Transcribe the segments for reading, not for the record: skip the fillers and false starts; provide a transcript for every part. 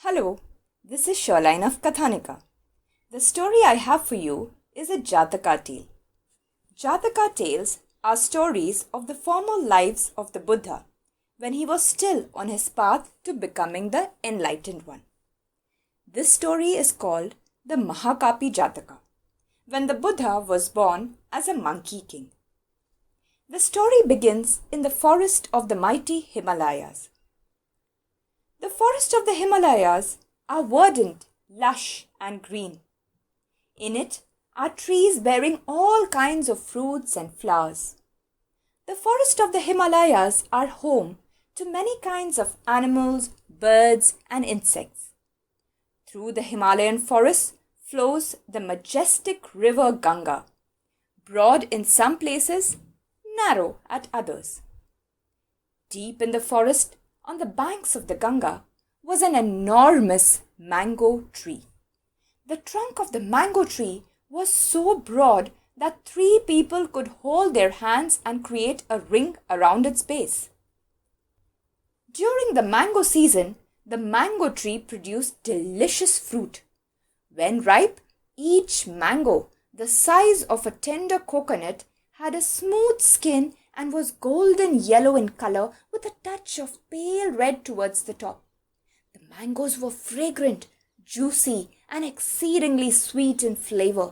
Hello, this is Shoreline of Kathanika. The story I have for you is a Jataka tale. Jataka tales are stories of the former lives of the Buddha when he was still on his path to becoming the enlightened one. This story is called the Mahakapi Jataka, when the Buddha was born as a monkey king. The story begins in the forest of the mighty Himalayas. The forests of the Himalayas are verdant, lush, and green. In it are trees bearing all kinds of fruits and flowers. The forests of the Himalayas are home to many kinds of animals, birds, and insects. Through the Himalayan forests flows the majestic river Ganga, broad in some places, narrow at others. Deep in the forest, on the banks of the Ganga, was an enormous mango tree. The trunk of the mango tree was so broad that 3 people could hold their hands and create a ring around its base. During the mango season, the mango tree produced delicious fruit. When ripe, each mango, the size of a tender coconut, had a smooth skin and was golden yellow in color with a touch of pale red towards the top. The mangoes were fragrant, juicy, and exceedingly sweet in flavor.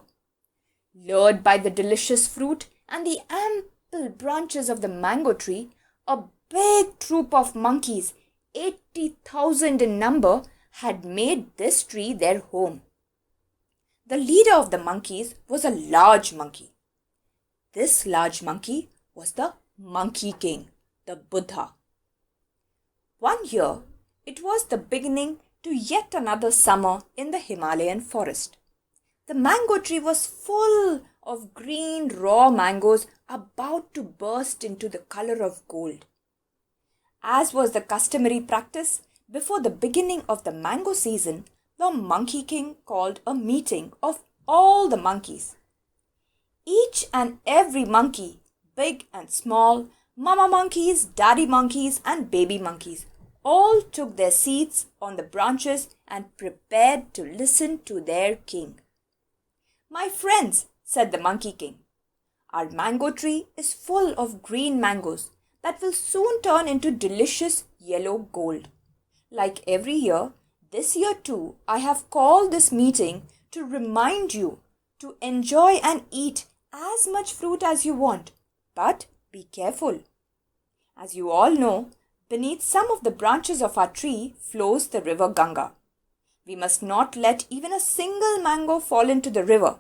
Lured by the delicious fruit and the ample branches of the mango tree, a big troop of monkeys, 80,000 in number, had made this tree their home. The leader of the monkeys was a large monkey. This large monkey was the Monkey King, the Buddha. One year, it was the beginning to yet another summer in the Himalayan forest. The mango tree was full of green raw mangoes about to burst into the color of gold. As was the customary practice, before the beginning of the mango season, the Monkey King called a meeting of all the monkeys. Each and every monkey, big and small, mama monkeys, daddy monkeys, and baby monkeys, all took their seats on the branches and prepared to listen to their king. "My friends," said the Monkey King, "our mango tree is full of green mangoes that will soon turn into delicious yellow gold. Like every year, this year too, I have called this meeting to remind you to enjoy and eat as much fruit as you want, but be careful. As you all know, beneath some of the branches of our tree flows the river Ganga. We must not let even a single mango fall into the river,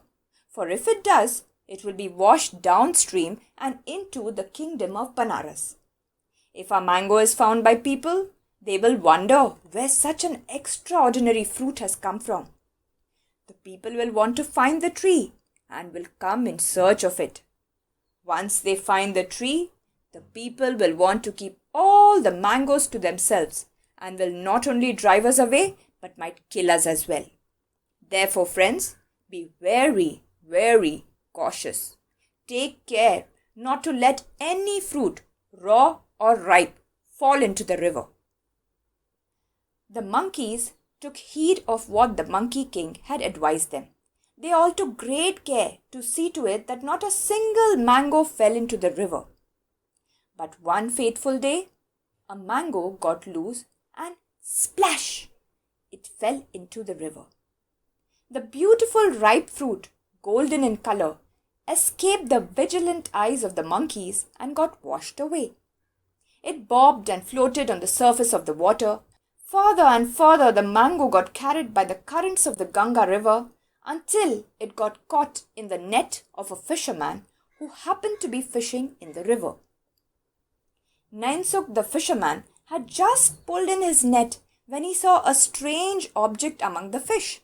for if it does, it will be washed downstream and into the kingdom of Banaras. If our mango is found by people, they will wonder where such an extraordinary fruit has come from. The people will want to find the tree and will come in search of it. Once they find the tree, the people will want to keep all the mangoes to themselves and will not only drive us away but might kill us as well. Therefore, friends, be very, very cautious. Take care not to let any fruit, raw or ripe, fall into the river." The monkeys took heed of what the Monkey King had advised them. They all took great care to see to it that not a single mango fell into the river. But one fateful day, a mango got loose and splash! It fell into the river. The beautiful ripe fruit, golden in color, escaped the vigilant eyes of the monkeys and got washed away. It bobbed and floated on the surface of the water. Further and further the mango got carried by the currents of the Ganga river until it got caught in the net of a fisherman who happened to be fishing in the river. Nainsuk the fisherman had just pulled in his net when he saw a strange object among the fish.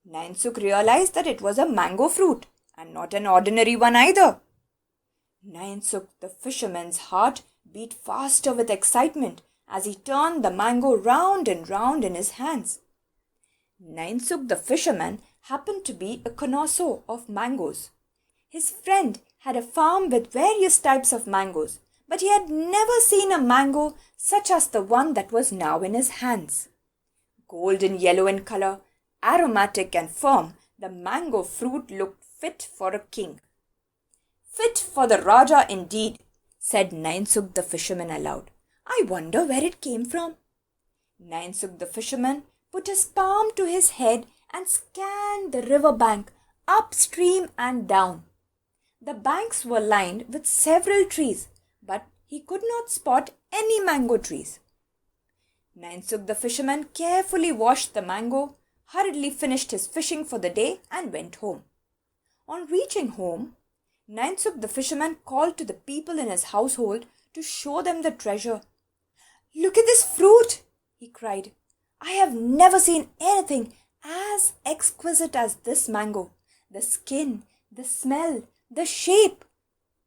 Nainsuk realized that it was a mango fruit and not an ordinary one either. Nainsuk the fisherman's heart beat faster with excitement as he turned the mango round and round in his hands. Nainsuk the fisherman happened to be a connoisseur of mangoes. His friend had a farm with various types of mangoes, but he had never seen a mango such as the one that was now in his hands. Golden yellow in color, aromatic and firm, the mango fruit looked fit for a king. Fit for the Raja indeed, said Nainsukh the fisherman aloud. I wonder where it came from. Nainsukh the fisherman put his palm to his head and scanned the river bank, upstream and down. The banks were lined with several trees, but he could not spot any mango trees. Nainsukh the fisherman carefully washed the mango, hurriedly finished his fishing for the day and went home. On reaching home, Nainsukh the fisherman called to the people in his household to show them the treasure. Look at this fruit, he cried. I have never seen anything as exquisite as this mango. The skin, the smell, the shape.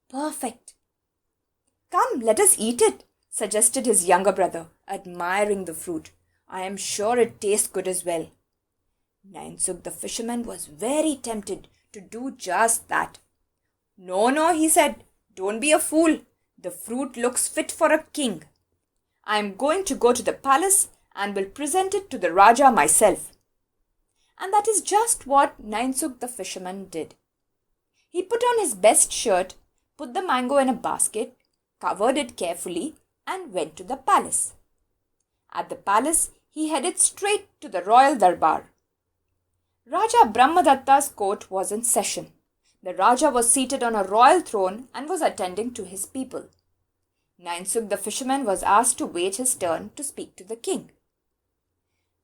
Perfect. Come, let us eat it, suggested his younger brother, admiring the fruit. I am sure it tastes good as well. Nainsukh the fisherman was very tempted to do just that. No, he said, don't be a fool. The fruit looks fit for a king. I am going to go to the palace and will present it to the Raja myself. And that is just what Nainsukh the fisherman did. He put on his best shirt, put the mango in a basket, covered it carefully, and went to the palace. At the palace, he headed straight to the royal darbar. Raja Brahmadatta's court was in session. The Raja was seated on a royal throne and was attending to his people. Nainsukh the fisherman was asked to wait his turn to speak to the king.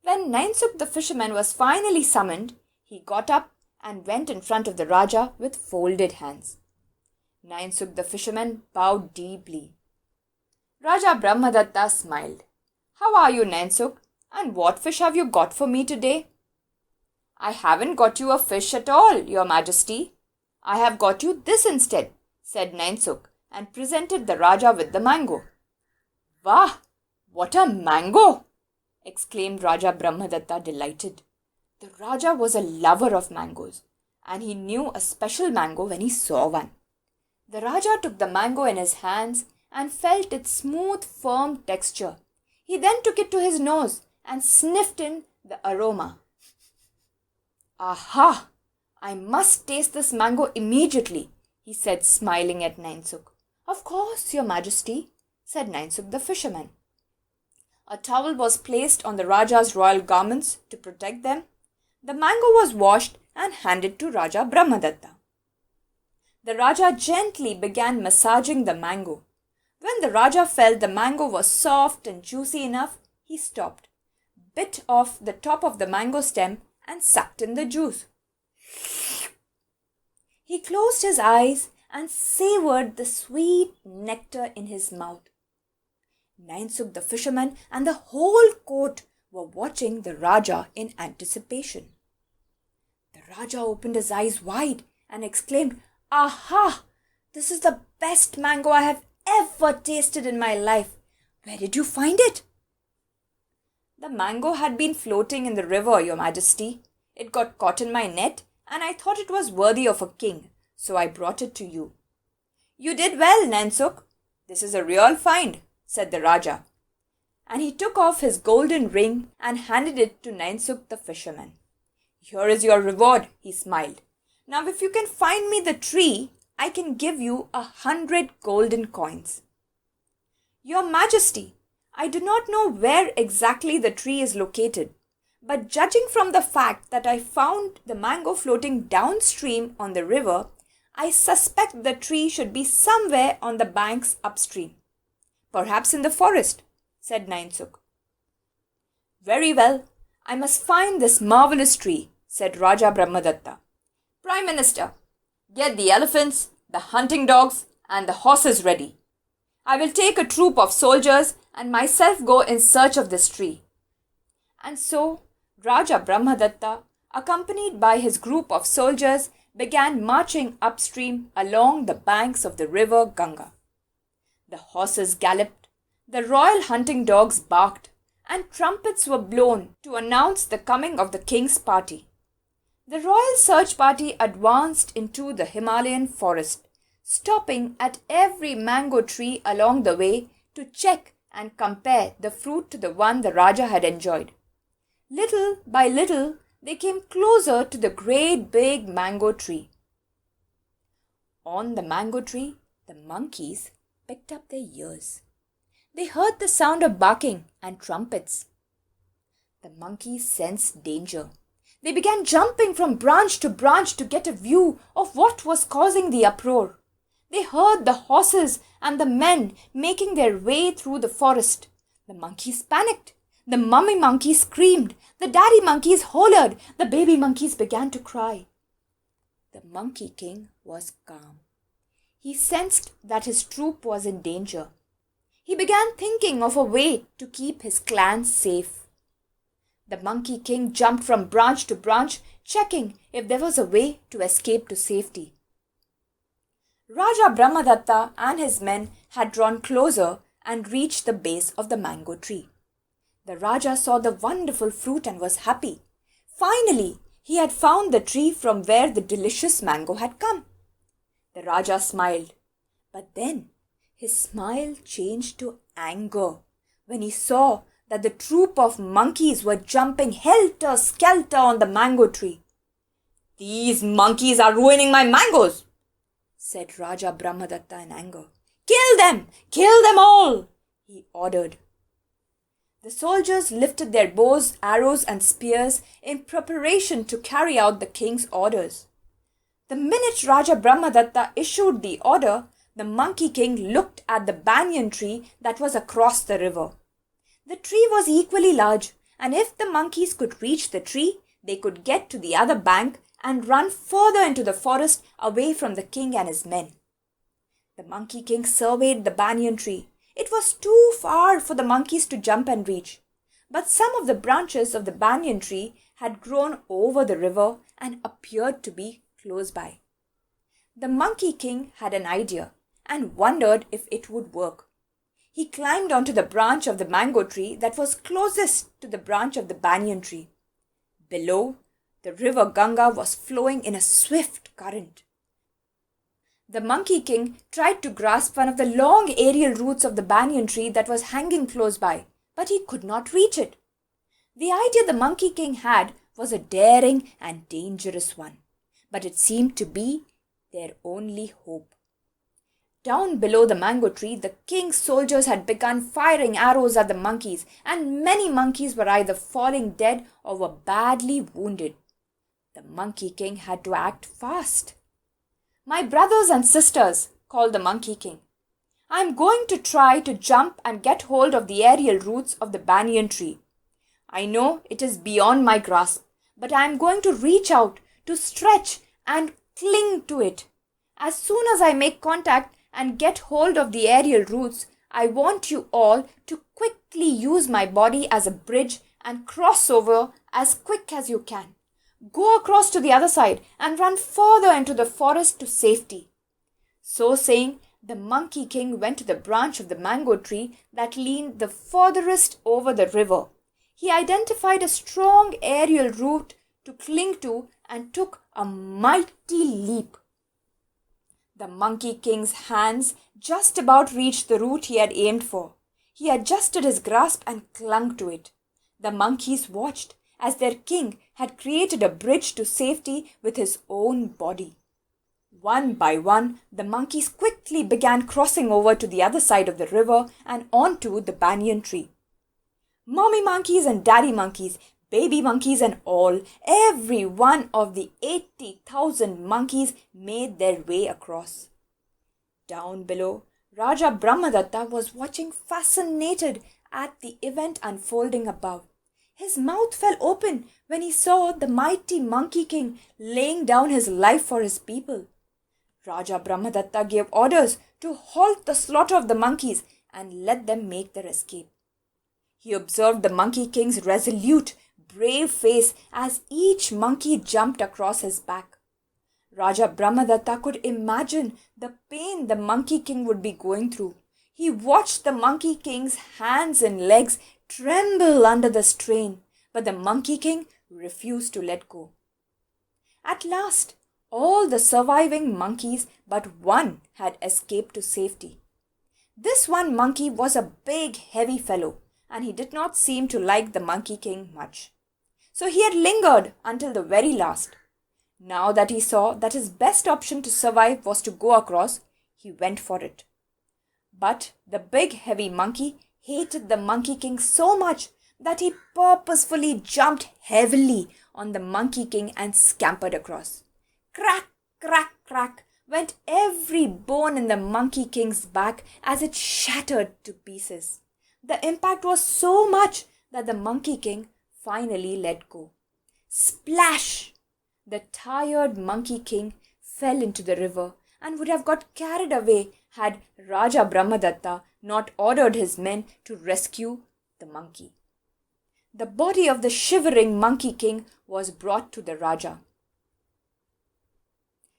When Nainsukh the fisherman was finally summoned, he got up and went in front of the Raja with folded hands. Nainsukh the fisherman bowed deeply. Raja Brahmadatta smiled. How are you, Nainsukh? And what fish have you got for me today? I haven't got you a fish at all, your majesty. I have got you this instead, said Nainsukh, and presented the Raja with the mango. Wah! What a mango! Exclaimed Raja Brahmadatta, delighted. The Raja was a lover of mangoes, and he knew a special mango when he saw one. The Raja took the mango in his hands and felt its smooth, firm texture. He then took it to his nose and sniffed in the aroma. Aha! I must taste this mango immediately, he said, smiling at Nainsukh. Of course, your majesty, said Nainsukh the fisherman. A towel was placed on the Raja's royal garments to protect them. The mango was washed and handed to Raja Brahmadatta. The Raja gently began massaging the mango. When the Raja felt the mango was soft and juicy enough, he stopped, bit off the top of the mango stem and sucked in the juice. He closed his eyes and savored the sweet nectar in his mouth. Nainsukh the fisherman and the whole court were watching the Raja in anticipation. The Raja opened his eyes wide and exclaimed, Aha! This is the best mango I have ever tasted in my life. Where did you find it? The mango had been floating in the river, your majesty. It got caught in my net and I thought it was worthy of a king, so I brought it to you. You did well, Nainsukh. This is a real find, said the Raja. And he took off his golden ring and handed it to Nainsukh the fisherman. Here is your reward, he smiled. Now if you can find me the tree, I can give you 100 golden coins. Your Majesty, I do not know where exactly the tree is located, but judging from the fact that I found the mango floating downstream on the river, I suspect the tree should be somewhere on the banks upstream. Perhaps in the forest, said Nainsukh. Very well, I must find this marvelous tree, said Raja Brahmadatta. Prime Minister, get the elephants, the hunting dogs, and the horses ready. I will take a troop of soldiers and myself go in search of this tree. And so, Raja Brahmadatta, accompanied by his group of soldiers, began marching upstream along the banks of the river Ganga. The horses galloped, the royal hunting dogs barked, and trumpets were blown to announce the coming of the king's party. The royal search party advanced into the Himalayan forest, stopping at every mango tree along the way to check and compare the fruit to the one the Raja had enjoyed. Little by little, they came closer to the great big mango tree. On the mango tree, the monkeys picked up their ears. They heard the sound of barking and trumpets. The monkeys sensed danger. They began jumping from branch to branch to get a view of what was causing the uproar. They heard the horses and the men making their way through the forest. The monkeys panicked. The mummy monkeys screamed. The daddy monkeys hollered. The baby monkeys began to cry. The Monkey King was calm. He sensed that his troop was in danger. He began thinking of a way to keep his clan safe. The Monkey King jumped from branch to branch, checking if there was a way to escape to safety. Raja Brahmadatta and his men had drawn closer and reached the base of the mango tree. The Raja saw the wonderful fruit and was happy. Finally, he had found the tree from where the delicious mango had come. The Raja smiled, but then his smile changed to anger when he saw that the troop of monkeys were jumping helter-skelter on the mango tree. "These monkeys are ruining my mangoes," said Raja Brahmadatta in anger. "Kill them! Kill them all!" he ordered. The soldiers lifted their bows, arrows and spears in preparation to carry out the king's orders. The minute Raja Brahmadatta issued the order, the Monkey King looked at the banyan tree that was across the river. The tree was equally large, and if the monkeys could reach the tree, they could get to the other bank and run further into the forest away from the king and his men. The Monkey King surveyed the banyan tree. It was too far for the monkeys to jump and reach, but some of the branches of the banyan tree had grown over the river and appeared to be close by. The Monkey King had an idea and wondered if it would work. He climbed onto the branch of the mango tree that was closest to the branch of the banyan tree. Below, the river Ganga was flowing in a swift current. The Monkey King tried to grasp one of the long aerial roots of the banyan tree that was hanging close by, but he could not reach it. The idea the Monkey King had was a daring and dangerous one, but it seemed to be their only hope. Down below the mango tree, the king's soldiers had begun firing arrows at the monkeys, and many monkeys were either falling dead or were badly wounded. The Monkey King had to act fast. "My brothers and sisters," called the Monkey King, "I am going to try to jump and get hold of the aerial roots of the banyan tree. I know it is beyond my grasp, but I am going to reach out, to stretch and cling to it. As soon as I make contact and get hold of the aerial roots, I want you all to quickly use my body as a bridge and cross over as quick as you can. Go across to the other side and run further into the forest to safety." So saying, the Monkey King went to the branch of the mango tree that leaned the furthest over the river. He identified a strong aerial root to cling to and took a mighty leap. The Monkey King's hands just about reached the root he had aimed for. He adjusted his grasp and clung to it. The monkeys watched as their king had created a bridge to safety with his own body. One by one, the monkeys quickly began crossing over to the other side of the river and onto the banyan tree. Mommy monkeys and daddy monkeys, baby monkeys and all, every one of the 80,000 monkeys made their way across. Down below, Raja Brahmadatta was watching fascinated at the event unfolding above. His mouth fell open when he saw the mighty Monkey King laying down his life for his people. Raja Brahmadatta gave orders to halt the slaughter of the monkeys and let them make their escape. He observed the Monkey King's resolute, brave face as each monkey jumped across his back. Raja Brahmadatta could imagine the pain the Monkey King would be going through. He watched the Monkey King's hands and legs tremble under the strain, but the Monkey King refused to let go. At last, all the surviving monkeys but one had escaped to safety. This one monkey was a big, heavy fellow, and he did not seem to like the Monkey King much. So he had lingered until the very last. Now that he saw that his best option to survive was to go across, he went for it. But the big heavy monkey hated the Monkey King so much that he purposefully jumped heavily on the Monkey King and scampered across. Crack, crack, crack went every bone in the Monkey King's back as it shattered to pieces. The impact was so much that the Monkey King finally let go. Splash! The tired Monkey King fell into the river and would have got carried away had Raja Brahmadatta not ordered his men to rescue the monkey. The body of the shivering Monkey King was brought to the Raja.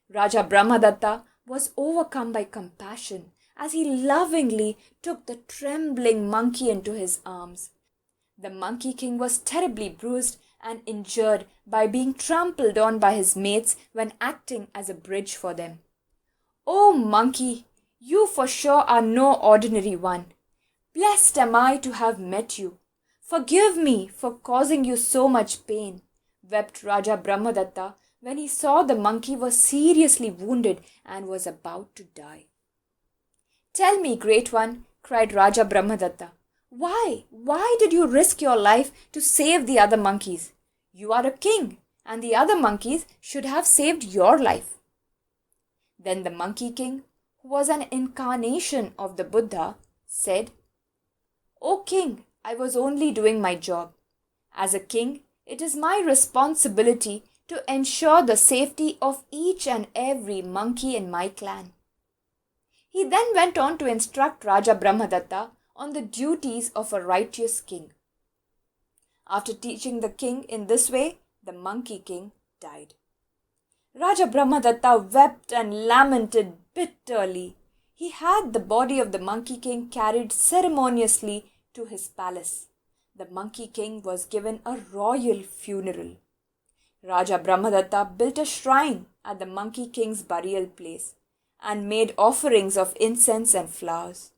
Raja Brahmadatta was overcome by compassion as he lovingly took the trembling monkey into his arms. The Monkey King was terribly bruised and injured by being trampled on by his mates when acting as a bridge for them. "Oh, monkey, you for sure are no ordinary one. Blessed am I to have met you. Forgive me for causing you so much pain," wept Raja Brahmadatta when he saw the monkey was seriously wounded and was about to die. "Tell me, great one," cried Raja Brahmadatta, Why did you risk your life to save the other monkeys? You are a king, and the other monkeys should have saved your life." Then the Monkey King, who was an incarnation of the Buddha, said, "O king, I was only doing my job. As a king, it is my responsibility to ensure the safety of each and every monkey in my clan." He then went on to instruct Raja Brahmadatta on the duties of a righteous king. After teaching the king in this way, the Monkey King died. Raja Brahmadatta wept and lamented bitterly. He had the body of the Monkey King carried ceremoniously to his palace. The Monkey King was given a royal funeral. Raja Brahmadatta built a shrine at the Monkey King's burial place and made offerings of incense and flowers.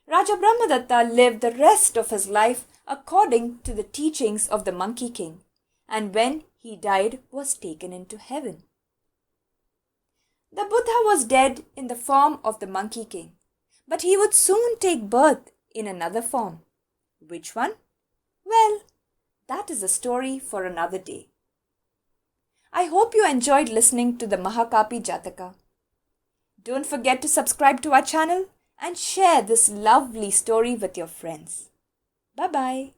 Raja Brahmadatta lived the rest of his life according to the teachings of the Monkey King, and when he died was taken into heaven. The Buddha was dead in the form of the Monkey King, but he would soon take birth in another form. Which one? Well, that is a story for another day. I hope you enjoyed listening to the Mahakapi Jataka. Don't forget to subscribe to our channel and share this lovely story with your friends. Bye-bye.